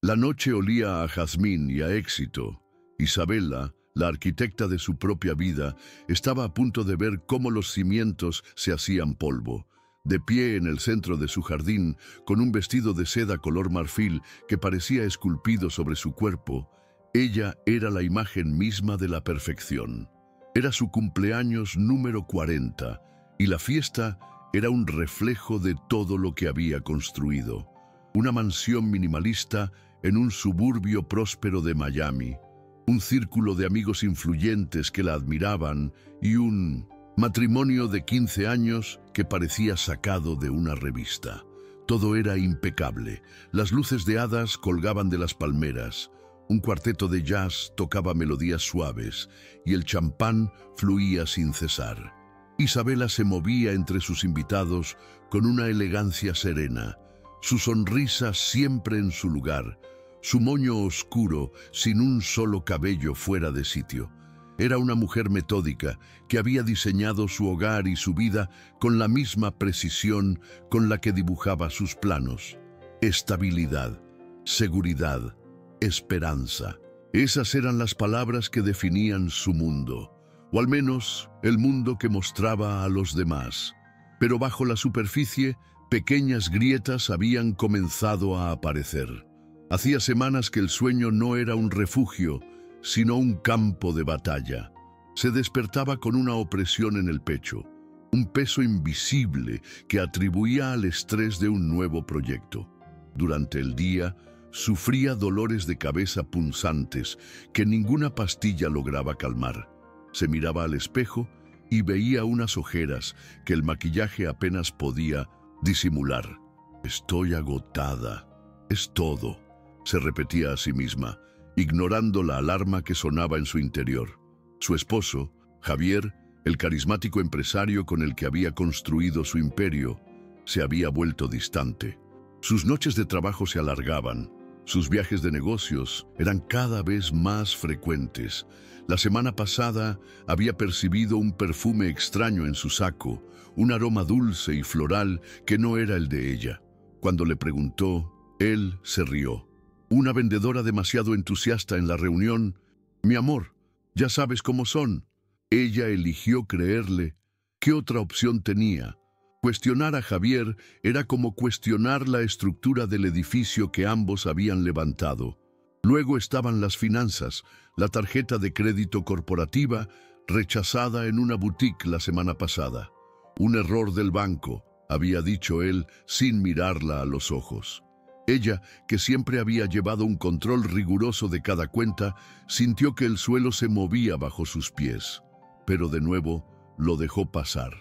La noche olía a jazmín y a éxito. Isabela, la arquitecta de su propia vida, estaba a punto de ver cómo los cimientos se hacían polvo. De pie en el centro de su jardín, con un vestido de seda color marfil que parecía esculpido sobre su cuerpo, ella era la imagen misma de la perfección. Era su cumpleaños número 40 y la fiesta era un reflejo de todo lo que había construido. Una mansión minimalista en un suburbio próspero de Miami, un círculo de amigos influyentes que la admiraban y un matrimonio de 15 años que parecía sacado de una revista. Todo era impecable. Las luces de hadas colgaban de las palmeras. Un cuarteto de jazz tocaba melodías suaves y el champán fluía sin cesar. Isabela se movía entre sus invitados con una elegancia serena, su sonrisa siempre en su lugar, su moño oscuro sin un solo cabello fuera de sitio. Era una mujer metódica que había diseñado su hogar y su vida con la misma precisión con la que dibujaba sus planos. Estabilidad, seguridad, esperanza. Esas eran las palabras que definían su mundo, o al menos el mundo que mostraba a los demás. Pero bajo la superficie, pequeñas grietas habían comenzado a aparecer. Hacía semanas que el sueño no era un refugio, sino un campo de batalla. Se despertaba con una opresión en el pecho, un peso invisible que atribuía al estrés de un nuevo proyecto. Durante el día, sufría dolores de cabeza punzantes que ninguna pastilla lograba calmar. Se miraba al espejo y veía unas ojeras que el maquillaje apenas podía disimular. «Estoy agotada. Es todo», se repetía a sí misma, ignorando la alarma que sonaba en su interior. Su esposo, Javier, el carismático empresario con el que había construido su imperio, se había vuelto distante. Sus noches de trabajo se alargaban. Sus viajes de negocios eran cada vez más frecuentes. La semana pasada había percibido un perfume extraño en su saco, un aroma dulce y floral que no era el de ella. Cuando le preguntó, él se rió. Una vendedora demasiado entusiasta en la reunión. «Mi amor, ya sabes cómo son». Ella eligió creerle. ¿Qué otra opción tenía? Cuestionar a Javier era como cuestionar la estructura del edificio que ambos habían levantado. Luego estaban las finanzas, la tarjeta de crédito corporativa rechazada en una boutique la semana pasada. Un error del banco, había dicho él sin mirarla a los ojos. Ella, que siempre había llevado un control riguroso de cada cuenta, sintió que el suelo se movía bajo sus pies. Pero de nuevo lo dejó pasar.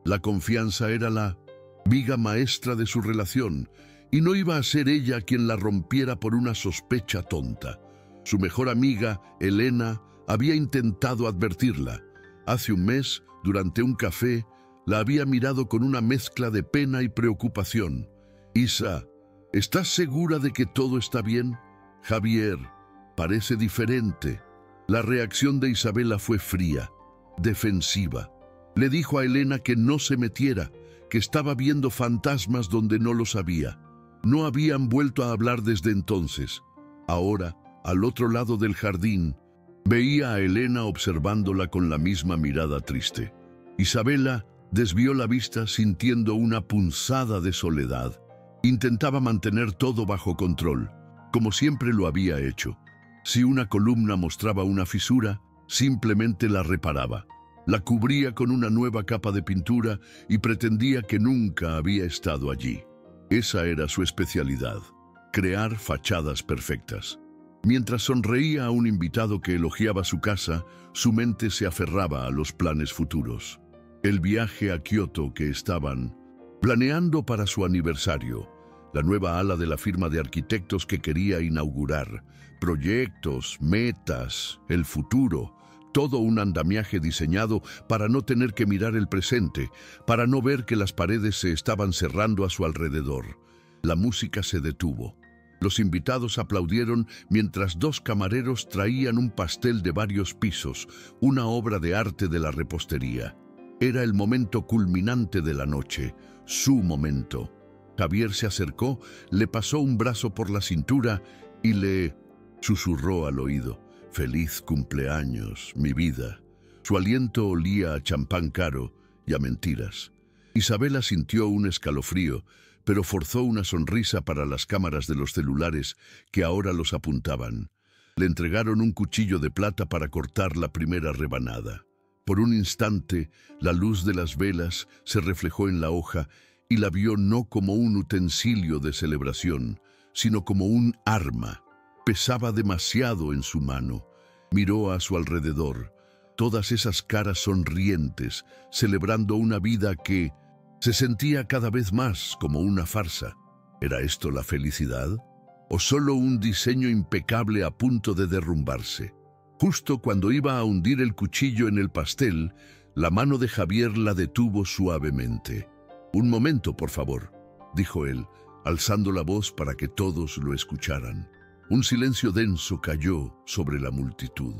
La confianza era la viga maestra de su relación, y no iba a ser ella quien la rompiera por una sospecha tonta. Su mejor amiga, Elena, había intentado advertirla. Hace un mes, durante un café, la había mirado con una mezcla de pena y preocupación. «Isa, ¿estás segura de que todo está bien? Javier, parece diferente». La reacción de Isabela fue fría, defensiva. Le dijo a Elena que no se metiera, que estaba viendo fantasmas donde no los había. No habían vuelto a hablar desde entonces. Ahora, al otro lado del jardín, veía a Elena observándola con la misma mirada triste. Isabela desvió la vista sintiendo una punzada de soledad. Intentaba mantener todo bajo control, como siempre lo había hecho. Si una columna mostraba una fisura, simplemente la reparaba. La cubría con una nueva capa de pintura y pretendía que nunca había estado allí. Esa era su especialidad, crear fachadas perfectas. Mientras sonreía a un invitado que elogiaba su casa, su mente se aferraba a los planes futuros. El viaje a Kioto que estaban planeando para su aniversario, la nueva ala de la firma de arquitectos que quería inaugurar, proyectos, metas, el futuro. Todo un andamiaje diseñado para no tener que mirar el presente, para no ver que las paredes se estaban cerrando a su alrededor. La música se detuvo. Los invitados aplaudieron mientras dos camareros traían un pastel de varios pisos, una obra de arte de la repostería. Era el momento culminante de la noche, su momento. Javier se acercó, le pasó un brazo por la cintura y le susurró al oído: «Feliz cumpleaños, mi vida». Su aliento olía a champán caro y a mentiras. Isabela sintió un escalofrío, pero forzó una sonrisa para las cámaras de los celulares que ahora los apuntaban. Le entregaron un cuchillo de plata para cortar la primera rebanada. Por un instante, la luz de las velas se reflejó en la hoja y la vio no como un utensilio de celebración, sino como un arma. Pesaba demasiado en su mano. Miró a su alrededor. Todas esas caras sonrientes, celebrando una vida que se sentía cada vez más como una farsa. ¿Era esto la felicidad? ¿O solo un diseño impecable a punto de derrumbarse? Justo cuando iba a hundir el cuchillo en el pastel, la mano de Javier la detuvo suavemente. «Un momento, por favor», dijo él, alzando la voz para que todos lo escucharan. Un silencio denso cayó sobre la multitud.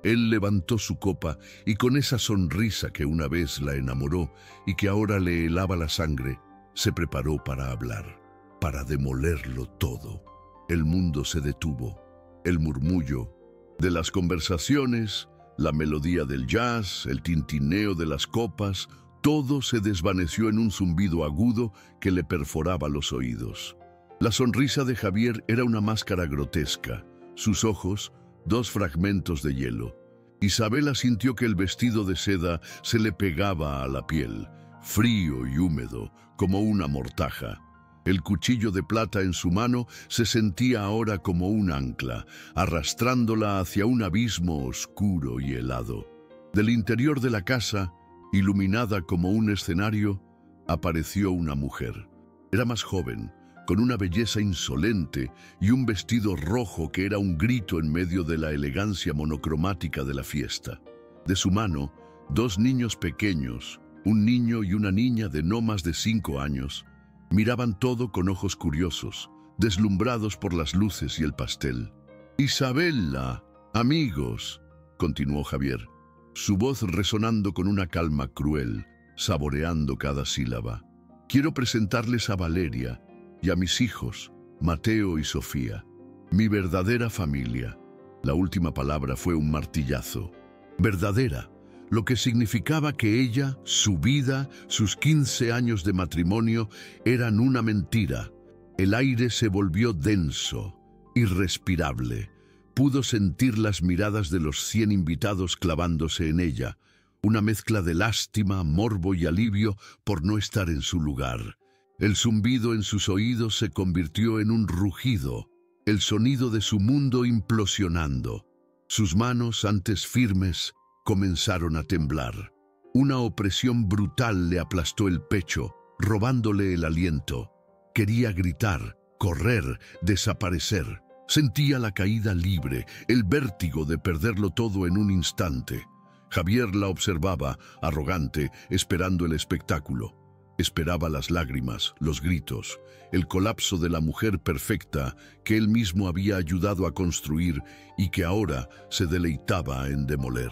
Él levantó su copa y con esa sonrisa que una vez la enamoró y que ahora le helaba la sangre, se preparó para hablar, para demolerlo todo. El mundo se detuvo. El murmullo de las conversaciones, la melodía del jazz, el tintineo de las copas, todo se desvaneció en un zumbido agudo que le perforaba los oídos. La sonrisa de Javier era una máscara grotesca, sus ojos, dos fragmentos de hielo. Isabela sintió que el vestido de seda se le pegaba a la piel, frío y húmedo, como una mortaja. El cuchillo de plata en su mano se sentía ahora como un ancla, arrastrándola hacia un abismo oscuro y helado. Del interior de la casa, iluminada como un escenario, apareció una mujer. Era más joven, con una belleza insolente y un vestido rojo que era un grito en medio de la elegancia monocromática de la fiesta. De su mano, dos niños pequeños, un niño y una niña de no más de 5 años, miraban todo con ojos curiosos, deslumbrados por las luces y el pastel. «Isabela, amigos», continuó Javier, su voz resonando con una calma cruel, saboreando cada sílaba. «Quiero presentarles a Valeria y a mis hijos, Mateo y Sofía, mi verdadera familia». La última palabra fue un martillazo. Verdadera, lo que significaba que ella, su vida, sus 15 años de matrimonio eran una mentira. El aire se volvió denso, irrespirable. Pudo sentir las miradas de los 100 invitados clavándose en ella, una mezcla de lástima, morbo y alivio por no estar en su lugar. El zumbido en sus oídos se convirtió en un rugido, el sonido de su mundo implosionando. Sus manos, antes firmes, comenzaron a temblar. Una opresión brutal le aplastó el pecho, robándole el aliento. Quería gritar, correr, desaparecer. Sentía la caída libre, el vértigo de perderlo todo en un instante. Javier la observaba, arrogante, esperando el espectáculo. Esperaba las lágrimas, los gritos, el colapso de la mujer perfecta que él mismo había ayudado a construir y que ahora se deleitaba en demoler.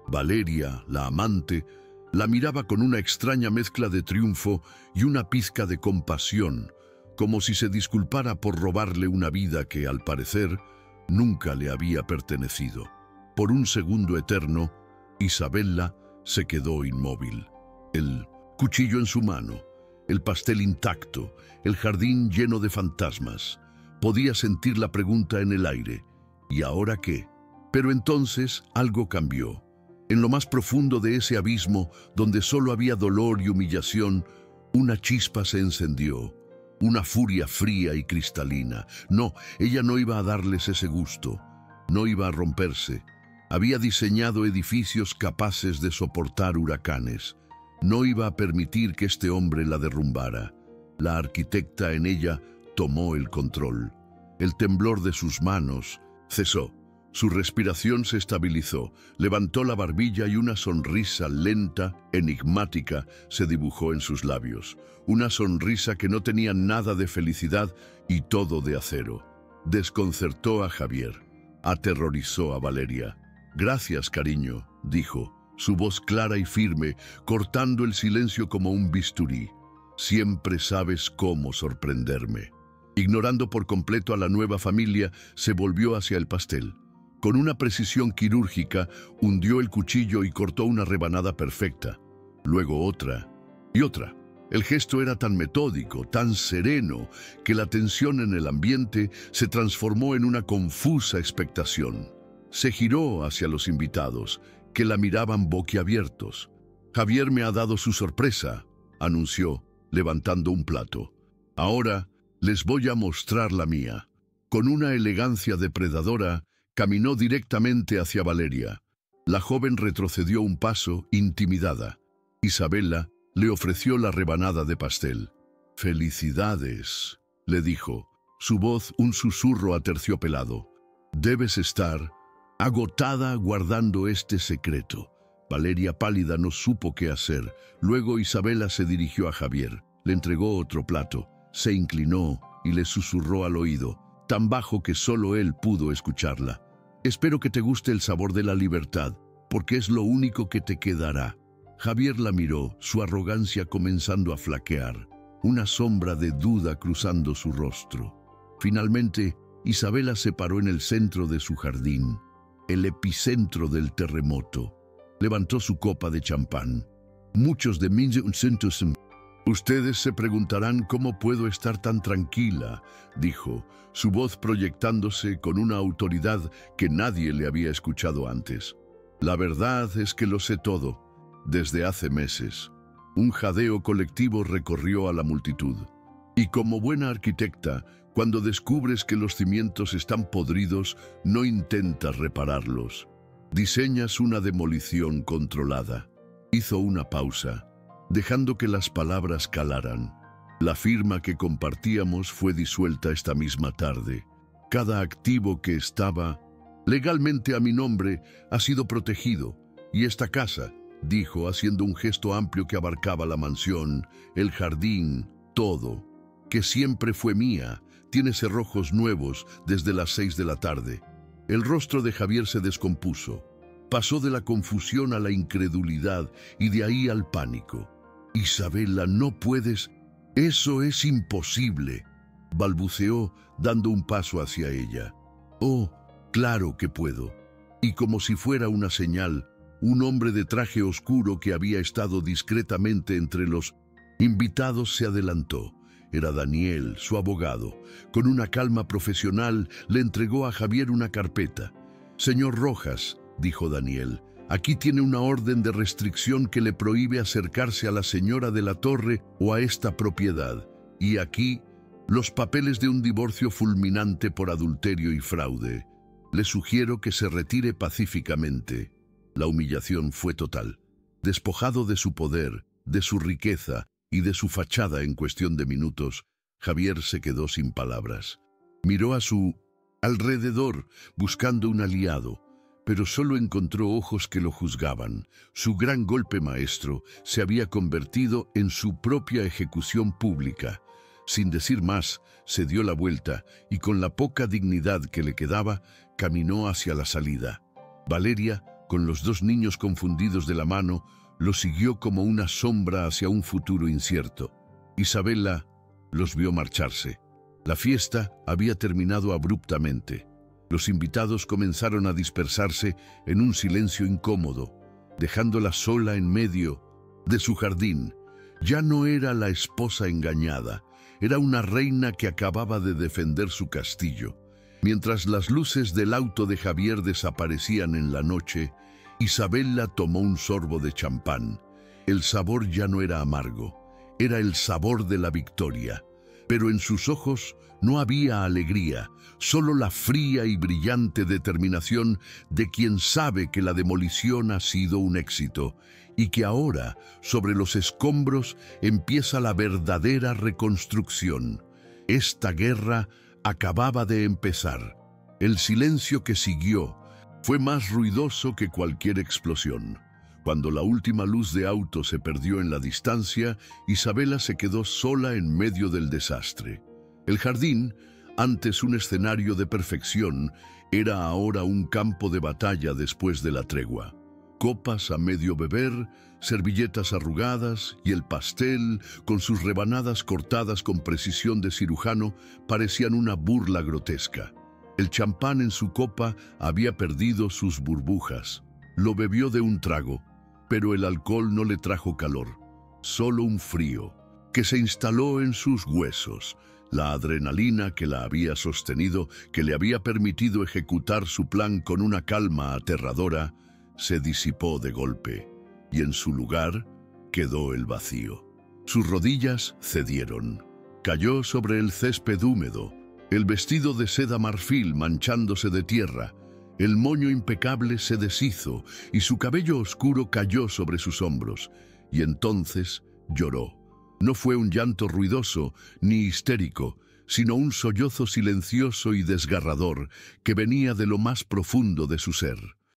Valeria, la amante, la miraba con una extraña mezcla de triunfo y una pizca de compasión, como si se disculpara por robarle una vida que, al parecer, nunca le había pertenecido. Por un segundo eterno, Isabela se quedó inmóvil. El cuchillo en su mano, el pastel intacto, el jardín lleno de fantasmas. Podía sentir la pregunta en el aire: ¿y ahora qué? Pero entonces algo cambió. En lo más profundo de ese abismo, donde solo había dolor y humillación, una chispa se encendió. Una furia fría y cristalina. No, ella no iba a darles ese gusto. No iba a romperse. Había diseñado edificios capaces de soportar huracanes. No iba a permitir que este hombre la derrumbara. La arquitecta en ella tomó el control. El temblor de sus manos cesó. Su respiración se estabilizó, levantó la barbilla y una sonrisa lenta, enigmática, se dibujó en sus labios. Una sonrisa que no tenía nada de felicidad y todo de acero. Desconcertó a Javier, aterrorizó a Valeria. «Gracias, cariño», dijo, su voz clara y firme, cortando el silencio como un bisturí. «Siempre sabes cómo sorprenderme». Ignorando por completo a la nueva familia, se volvió hacia el pastel. Con una precisión quirúrgica, hundió el cuchillo y cortó una rebanada perfecta. Luego otra y otra. El gesto era tan metódico, tan sereno, que la tensión en el ambiente se transformó en una confusa expectación. Se giró hacia los invitados, que la miraban boquiabiertos. «Javier me ha dado su sorpresa», anunció, levantando un plato. «Ahora les voy a mostrar la mía». Con una elegancia depredadora, caminó directamente hacia Valeria. La joven retrocedió un paso, intimidada. Isabela le ofreció la rebanada de pastel. «Felicidades», le dijo, su voz un susurro aterciopelado. «Debes estar agotada guardando este secreto». Valeria, pálida, no supo qué hacer. Luego Isabela se dirigió a Javier, le entregó otro plato, se inclinó y le susurró al oído, tan bajo que solo él pudo escucharla. «Espero que te guste el sabor de la libertad, porque es lo único que te quedará». Javier la miró, su arrogancia comenzando a flaquear, una sombra de duda cruzando su rostro. Finalmente, Isabela se paró en el centro de su jardín, el epicentro del terremoto. Levantó su copa de champán. «Muchos de mis centos. Ustedes se preguntarán cómo puedo estar tan tranquila», dijo, su voz proyectándose con una autoridad que nadie le había escuchado antes. «La verdad es que lo sé todo. Desde hace meses». Un jadeo colectivo recorrió a la multitud. «Y como buena arquitecta, cuando descubres que los cimientos están podridos, no intentas repararlos. Diseñas una demolición controlada». Hizo una pausa, dejando que las palabras calaran. «La firma que compartíamos fue disuelta esta misma tarde. Cada activo que estaba legalmente a mi nombre ha sido protegido, y esta casa», dijo, haciendo un gesto amplio que abarcaba la mansión, el jardín, todo, «que siempre fue mía, tiene cerrojos nuevos desde las 6 de la tarde». El rostro de Javier se descompuso. Pasó de la confusión a la incredulidad y de ahí al pánico. «Isabela, no puedes. Eso es imposible», balbuceó, dando un paso hacia ella. «Oh, claro que puedo». Y como si fuera una señal, un hombre de traje oscuro que había estado discretamente entre los invitados se adelantó. Era Daniel, su abogado. Con una calma profesional le entregó a Javier una carpeta. «Señor Rojas», dijo Daniel, «aquí tiene una orden de restricción que le prohíbe acercarse a la señora de la Torre o a esta propiedad. Y aquí los papeles de un divorcio fulminante por adulterio y fraude. Le sugiero que se retire pacíficamente». La humillación fue total. Despojado de su poder, de su riqueza y de su fachada en cuestión de minutos, Javier se quedó sin palabras. Miró a su alrededor buscando un aliado, pero solo encontró ojos que lo juzgaban. Su gran golpe maestro se había convertido en su propia ejecución pública. Sin decir más, se dio la vuelta y con la poca dignidad que le quedaba, caminó hacia la salida. Valeria, con los dos niños confundidos de la mano, lo siguió como una sombra hacia un futuro incierto. Isabela los vio marcharse. La fiesta había terminado abruptamente. Los invitados comenzaron a dispersarse en un silencio incómodo, dejándola sola en medio de su jardín. Ya no era la esposa engañada, era una reina que acababa de defender su castillo. Mientras las luces del auto de Javier desaparecían en la noche, Isabela tomó un sorbo de champán. El sabor ya no era amargo, era el sabor de la victoria. Pero en sus ojos no había alegría, solo la fría y brillante determinación de quien sabe que la demolición ha sido un éxito y que ahora, sobre los escombros, empieza la verdadera reconstrucción. Esta guerra acababa de empezar. El silencio que siguió fue más ruidoso que cualquier explosión. Cuando la última luz de auto se perdió en la distancia, Isabela se quedó sola en medio del desastre. El jardín, antes un escenario de perfección, era ahora un campo de batalla después de la tregua. copas a medio beber, servilletas arrugadas y el pastel, con sus rebanadas cortadas con precisión de cirujano, parecían una burla grotesca. El champán en su copa había perdido sus burbujas. Lo bebió de un trago, pero el alcohol no le trajo calor, solo un frío, que se instaló en sus huesos. La adrenalina que la había sostenido, que le había permitido ejecutar su plan con una calma aterradora, se disipó de golpe, y en su lugar quedó el vacío. Sus rodillas cedieron. Cayó sobre el césped húmedo, el vestido de seda marfil manchándose de tierra. El moño impecable se deshizo y su cabello oscuro cayó sobre sus hombros. Y entonces lloró. No fue un llanto ruidoso ni histérico, sino un sollozo silencioso y desgarrador que venía de lo más profundo de su ser.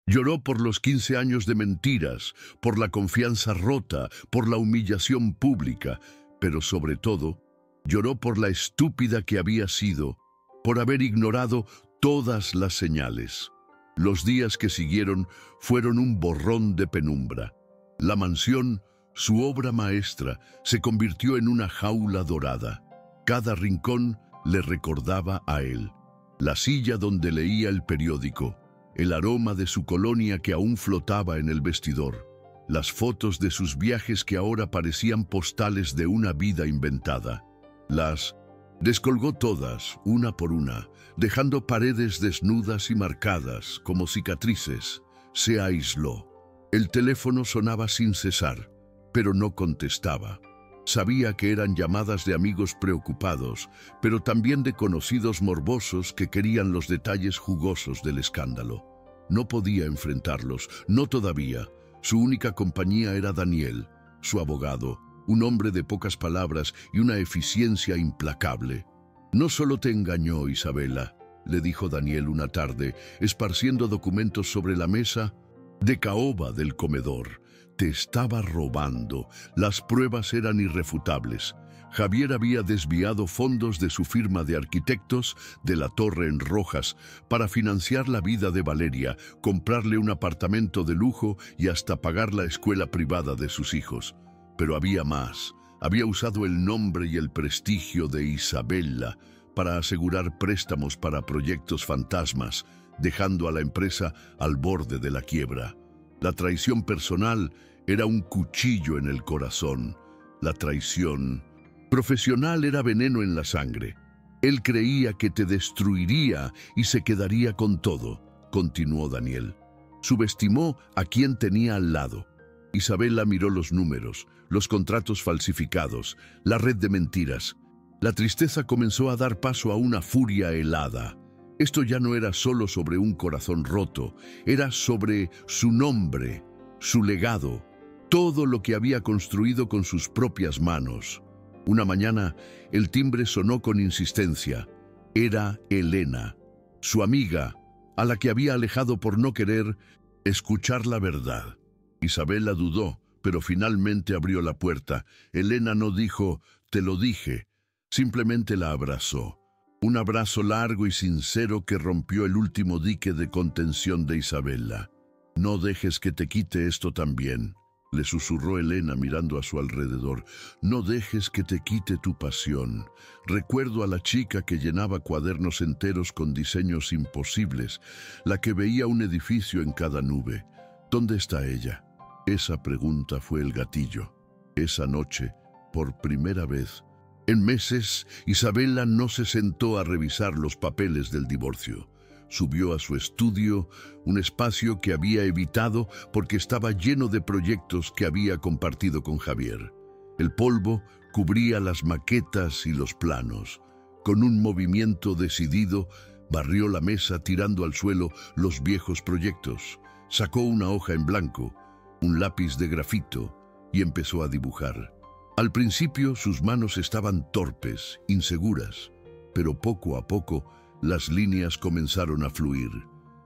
Lloró por los 15 años de mentiras, por la confianza rota, por la humillación pública, pero sobre todo, lloró por la estúpida que había sido, por haber ignorado todas las señales. Los días que siguieron fueron un borrón de penumbra. La mansión, su obra maestra, se convirtió en una jaula dorada. Cada rincón le recordaba a él. La silla donde leía el periódico, el aroma de su colonia que aún flotaba en el vestidor, las fotos de sus viajes que ahora parecían postales de una vida inventada. Las descolgó todas, una por una, dejando paredes desnudas y marcadas como cicatrices. Se aisló. El teléfono sonaba sin cesar, pero no contestaba. Sabía que eran llamadas de amigos preocupados, pero también de conocidos morbosos que querían los detalles jugosos del escándalo. No podía enfrentarlos, no todavía. Su única compañía era Daniel, su abogado, un hombre de pocas palabras y una eficiencia implacable. «No solo te engañó, Isabela», le dijo Daniel una tarde, esparciendo documentos sobre la mesa de caoba del comedor. «Te estaba robando. Las pruebas eran irrefutables. Javier había desviado fondos de su firma de arquitectos de la Torre en Rojas para financiar la vida de Valeria, comprarle un apartamento de lujo y hasta pagar la escuela privada de sus hijos. Pero había más. Había usado el nombre y el prestigio de Isabela para asegurar préstamos para proyectos fantasmas, dejando a la empresa al borde de la quiebra. La traición personal era un cuchillo en el corazón. La traición profesional era veneno en la sangre. Él creía que te destruiría y se quedaría con todo», continuó Daniel. Subestimó a quien tenía al lado. Isabela miró los números, los contratos falsificados, la red de mentiras. La tristeza comenzó a dar paso a una furia helada. Esto ya no era solo sobre un corazón roto, era sobre su nombre, su legado, todo lo que había construido con sus propias manos. Una mañana, el timbre sonó con insistencia. Era Elena, su amiga, a la que había alejado por no querer escuchar la verdad. Isabela dudó, pero finalmente abrió la puerta. Elena no dijo, «te lo dije», simplemente la abrazó. Un abrazo largo y sincero que rompió el último dique de contención de Isabela. «No dejes que te quite esto también», le susurró Elena mirando a su alrededor. «No dejes que te quite tu pasión. Recuerdo a la chica que llenaba cuadernos enteros con diseños imposibles, la que veía un edificio en cada nube. ¿Dónde está ella?» Esa pregunta fue el gatillo. Esa noche, por primera vez en meses, Isabela no se sentó a revisar los papeles del divorcio. Subió a su estudio, un espacio que había evitado porque estaba lleno de proyectos que había compartido con Javier. El polvo cubría las maquetas y los planos. Con un movimiento decidido, barrió la mesa tirando al suelo los viejos proyectos. Sacó una hoja en blanco, un lápiz de grafito y empezó a dibujar. Al principio sus manos estaban torpes, inseguras, pero poco a poco las líneas comenzaron a fluir.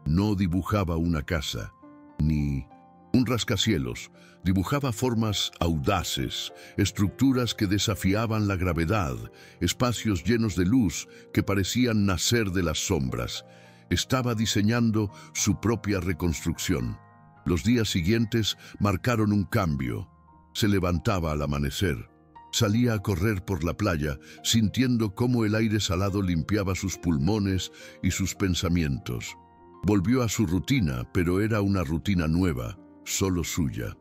No dibujaba una casa, ni un rascacielos. Dibujaba formas audaces, estructuras que desafiaban la gravedad, espacios llenos de luz que parecían nacer de las sombras. Estaba diseñando su propia reconstrucción. Los días siguientes marcaron un cambio. Se levantaba al amanecer. Salía a correr por la playa, sintiendo cómo el aire salado limpiaba sus pulmones y sus pensamientos. Volvió a su rutina, pero era una rutina nueva, solo suya.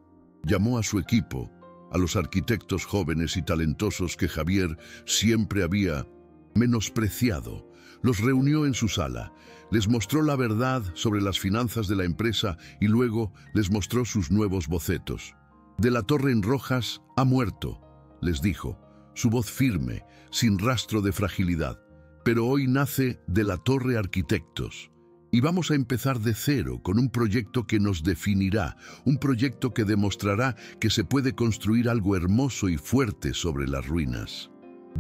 Llamó a su equipo, a los arquitectos jóvenes y talentosos que Javier siempre había menospreciado. Los reunió en su sala, les mostró la verdad sobre las finanzas de la empresa y luego les mostró sus nuevos bocetos. De la Torre en Rojas ha muerto, les dijo, su voz firme, sin rastro de fragilidad. Pero hoy nace de la Torre Arquitectos. Y vamos a empezar de cero con un proyecto que nos definirá, un proyecto que demostrará que se puede construir algo hermoso y fuerte sobre las ruinas.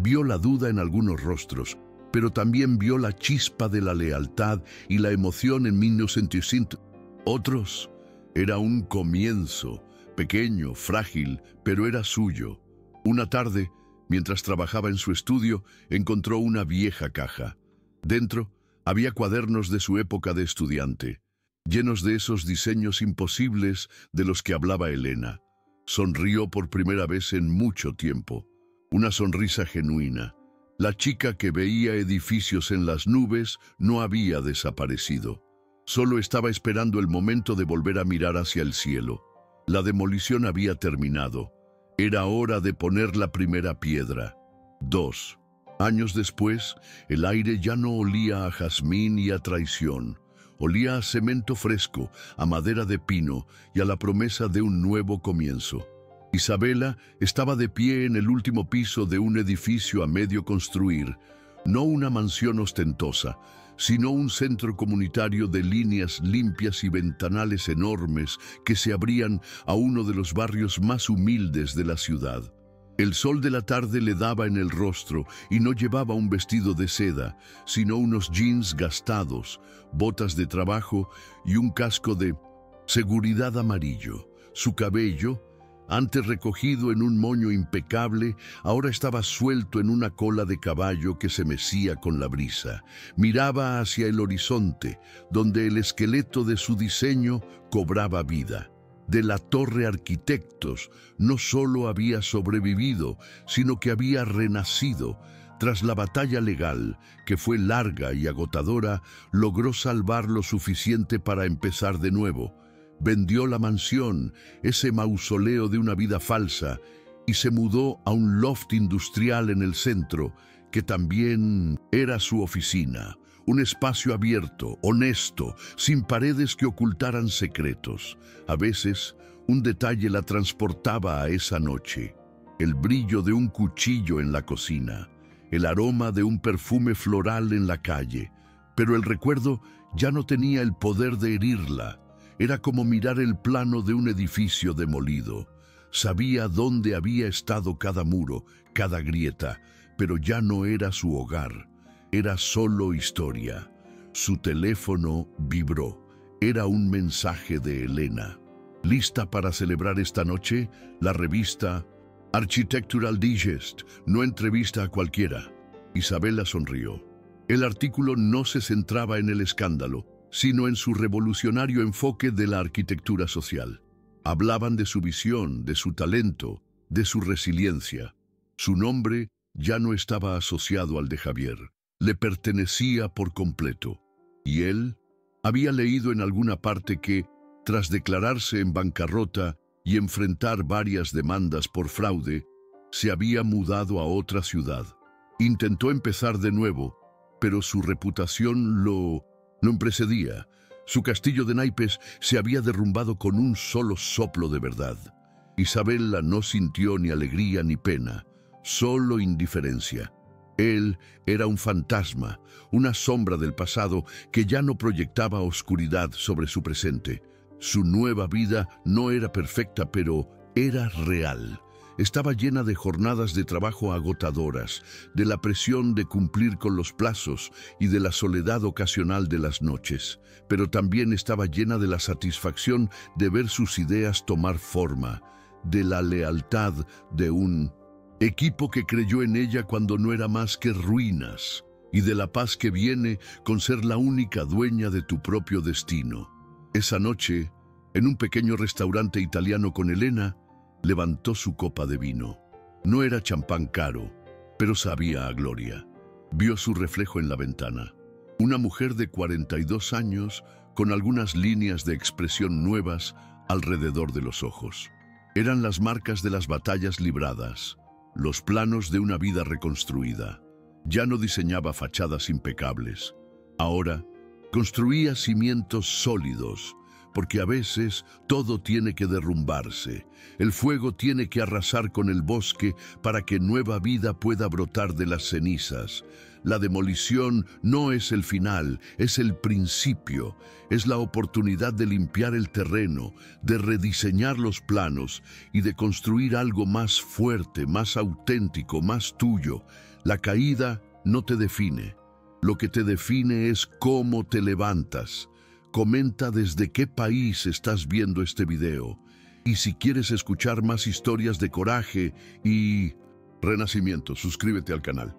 Vio la duda en algunos rostros, pero también vio la chispa de la lealtad y la emoción en 1900. Otros, era un comienzo, pequeño, frágil, pero era suyo. Una tarde, mientras trabajaba en su estudio, encontró una vieja caja. Dentro, había cuadernos de su época de estudiante, llenos de esos diseños imposibles de los que hablaba Elena. Sonrió por primera vez en mucho tiempo. Una sonrisa genuina. La chica que veía edificios en las nubes no había desaparecido. Solo estaba esperando el momento de volver a mirar hacia el cielo. La demolición había terminado. Era hora de poner la primera piedra. 2 años después, el aire ya no olía a jazmín y a traición. Olía a cemento fresco, a madera de pino y a la promesa de un nuevo comienzo. Isabela estaba de pie en el último piso de un edificio a medio construir, no una mansión ostentosa, sino un centro comunitario de líneas limpias y ventanales enormes que se abrían a uno de los barrios más humildes de la ciudad. El sol de la tarde le daba en el rostro y no llevaba un vestido de seda, sino unos jeans gastados, botas de trabajo y un casco de seguridad amarillo. Su cabello, antes recogido en un moño impecable, ahora estaba suelto en una cola de caballo que se mecía con la brisa. Miraba hacia el horizonte, donde el esqueleto de su diseño cobraba vida. De la Torre Arquitectos no solo había sobrevivido, sino que había renacido. Tras la batalla legal, que fue larga y agotadora, logró salvar lo suficiente para empezar de nuevo. Vendió la mansión, ese mausoleo de una vida falsa, y se mudó a un loft industrial en el centro, que también era su oficina. Un espacio abierto, honesto, sin paredes que ocultaran secretos. A veces, un detalle la transportaba a esa noche. El brillo de un cuchillo en la cocina, el aroma de un perfume floral en la calle. Pero el recuerdo ya no tenía el poder de herirla. Era como mirar el plano de un edificio demolido. Sabía dónde había estado cada muro, cada grieta, pero ya no era su hogar. Era solo historia. Su teléfono vibró. Era un mensaje de Elena. ¿Lista para celebrar esta noche? La revista Architectural Digest no entrevista a cualquiera. Isabela sonrió. El artículo no se centraba en el escándalo, sino en su revolucionario enfoque de la arquitectura social. Hablaban de su visión, de su talento, de su resiliencia. Su nombre ya no estaba asociado al de Javier. Le pertenecía por completo. Y él había leído en alguna parte que, tras declararse en bancarrota y enfrentar varias demandas por fraude, se había mudado a otra ciudad. Intentó empezar de nuevo, pero su reputación lo precedía. Su castillo de naipes se había derrumbado con un solo soplo de verdad. Isabela no sintió ni alegría ni pena, solo indiferencia. Él era un fantasma, una sombra del pasado que ya no proyectaba oscuridad sobre su presente. Su nueva vida no era perfecta, pero era real. Estaba llena de jornadas de trabajo agotadoras, de la presión de cumplir con los plazos y de la soledad ocasional de las noches. Pero también estaba llena de la satisfacción de ver sus ideas tomar forma, de la lealtad de un equipo que creyó en ella cuando no era más que ruinas, y de la paz que viene con ser la única dueña de tu propio destino. Esa noche, En un pequeño restaurante italiano con Elena, levantó su copa de vino. No era champán caro, pero sabía a gloria. Vio su reflejo en la ventana. Una mujer de 42 años con algunas líneas de expresión nuevas alrededor de los ojos. Eran las marcas de las batallas libradas, los planos de una vida reconstruida. Ya no diseñaba fachadas impecables. Ahora construía cimientos sólidos, porque a veces todo tiene que derrumbarse. El fuego tiene que arrasar con el bosque para que nueva vida pueda brotar de las cenizas. La demolición no es el final, es el principio. Es la oportunidad de limpiar el terreno, de rediseñar los planos y de construir algo más fuerte, más auténtico, más tuyo. La caída no te define. Lo que te define es cómo te levantas. Comenta desde qué país estás viendo este video. Y si quieres escuchar más historias de coraje y renacimiento, suscríbete al canal.